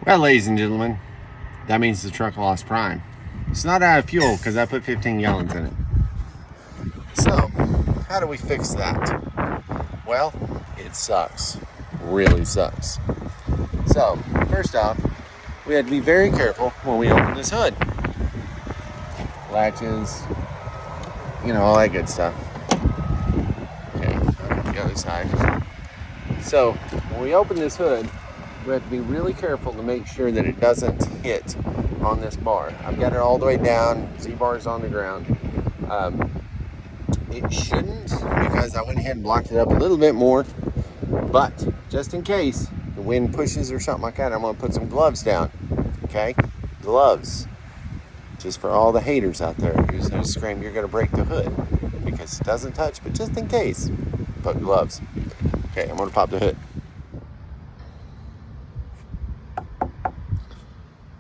Well, ladies and gentlemen, that means the truck lost prime. It's not out of fuel because I put 15 gallons in it. So, how do we fix that? Well, it sucks. Really sucks. So, first off, we had to be very careful when we open this hood. Latches, you know, all that good stuff. Okay, on the other side. So, when we open this hood, we have to be really careful to make sure that it doesn't hit on this bar. I've got it all the way down, Z-bar's on the ground. It shouldn't, because I went ahead and blocked it up a little bit more, but just in case the wind pushes or something like that, I'm going to put some gloves down. Okay, gloves, just for all the haters out there who's going to scream you're going to break the hood because it doesn't touch, but just in case, put gloves. Okay, I'm going to pop the hood.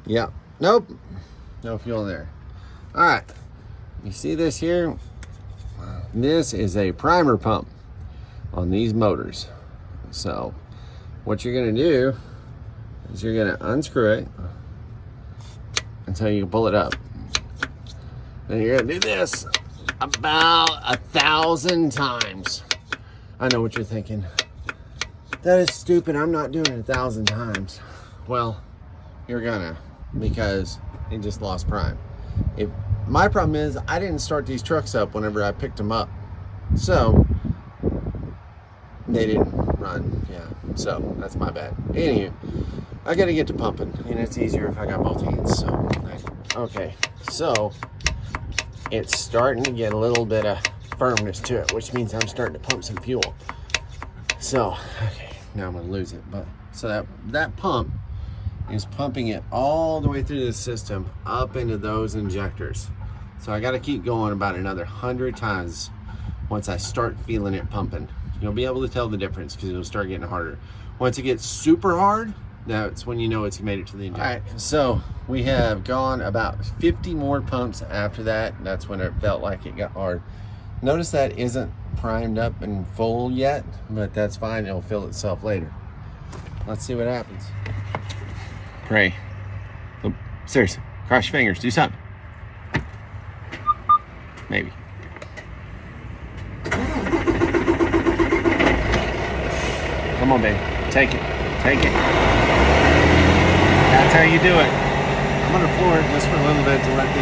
Yeah, nope, no fuel there. All right, you see this here? This is a primer pump on these motors. So what you're going to do is you're going to unscrew it until you can pull it up. Then you're going to do this about 1,000 times. I know what you're thinking. That is stupid. I'm not doing it 1,000 times. Well, you're gonna, because it just lost prime. My problem is I didn't start these trucks up whenever I picked them up, so they didn't run. Yeah, so that's my bad. Anyway, I gotta get to pumping, and it's easier if I got both hands. So okay, so it's starting to get a little bit of firmness to it, which means I'm starting to pump some fuel. So okay, now I'm gonna lose it, but so that pump is pumping it all the way through the system up into those injectors. So I got to keep going about another 100 times once I start feeling it pumping. You'll be able to tell the difference because it'll start getting harder. Once it gets super hard, that's when you know it's made it to the injector. All right, so we have gone about 50 more pumps after that. That's when it felt like it got hard. Notice that isn't primed up and full yet, but that's fine. It'll fill itself later. Let's see what happens. Pray. Oh, seriously, cross your fingers, do something. Maybe. Come on, baby, take it, take it. That's how you do it. I'm gonna floor it just for a little bit to let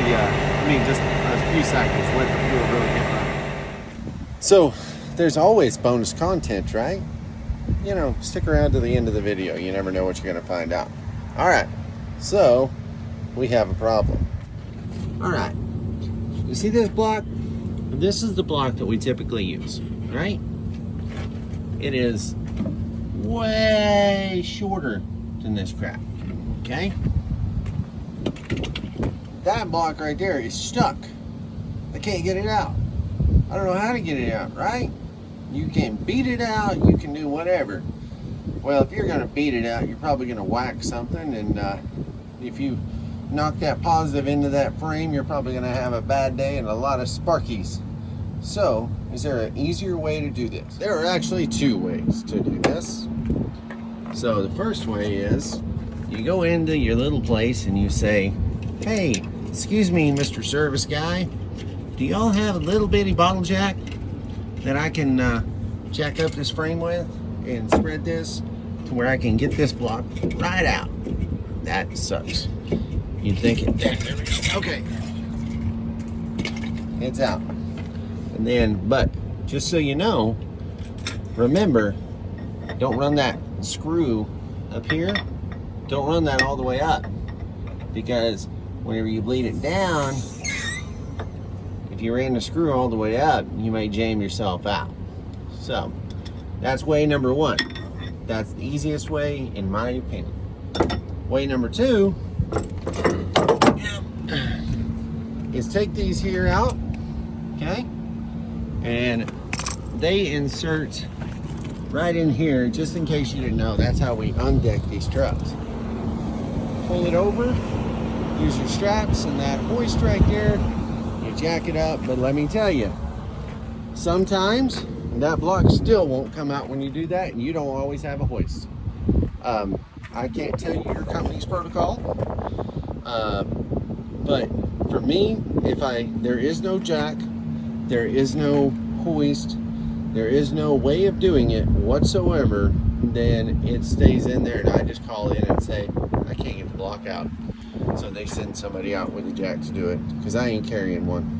just a few seconds, let the fuel really get running. So, there's always bonus content, right? You know, stick around to the end of the video. You never know what you're gonna find out. All right, so we have a problem. All right, you see this block? This is the block that we typically use, right? It is way shorter than this crap, okay? That block right there is stuck. I can't get it out. I don't know how to get it out, right? You can beat it out, you can do whatever. Well, if you're gonna beat it out, you're probably gonna whack something, and if you knock that positive into that frame, you're probably gonna have a bad day and a lot of sparkies. So, is there an easier way to do this? There are actually two ways to do this. So the first way is, you go into your little place and you say, hey, excuse me, Mr. Service Guy, do y'all have a little bitty bottle jack that I can jack up this frame with and spread this to where I can get this block right out? That sucks. You'd think it, there we go, okay. It's out. And then, but just so you know, remember, don't run that screw up here. Don't run that all the way up, because whenever you bleed it down, if you ran the screw all the way up, you may jam yourself out. So that's way number one. That's the easiest way, in my opinion. Way number two is take these here out, okay? And they insert right in here, just in case you didn't know. That's how we undeck these trucks. Pull it over, use your straps and that hoist right there, you jack it up. But let me tell you, sometimes that block still won't come out when you do that, and you don't always have a hoist. I can't tell you your company's protocol, but for me, there is no jack, there is no hoist, there is no way of doing it whatsoever, then it stays in there, and I just call in and say, I can't get the block out. So they send somebody out with a jack to do it, because I ain't carrying one.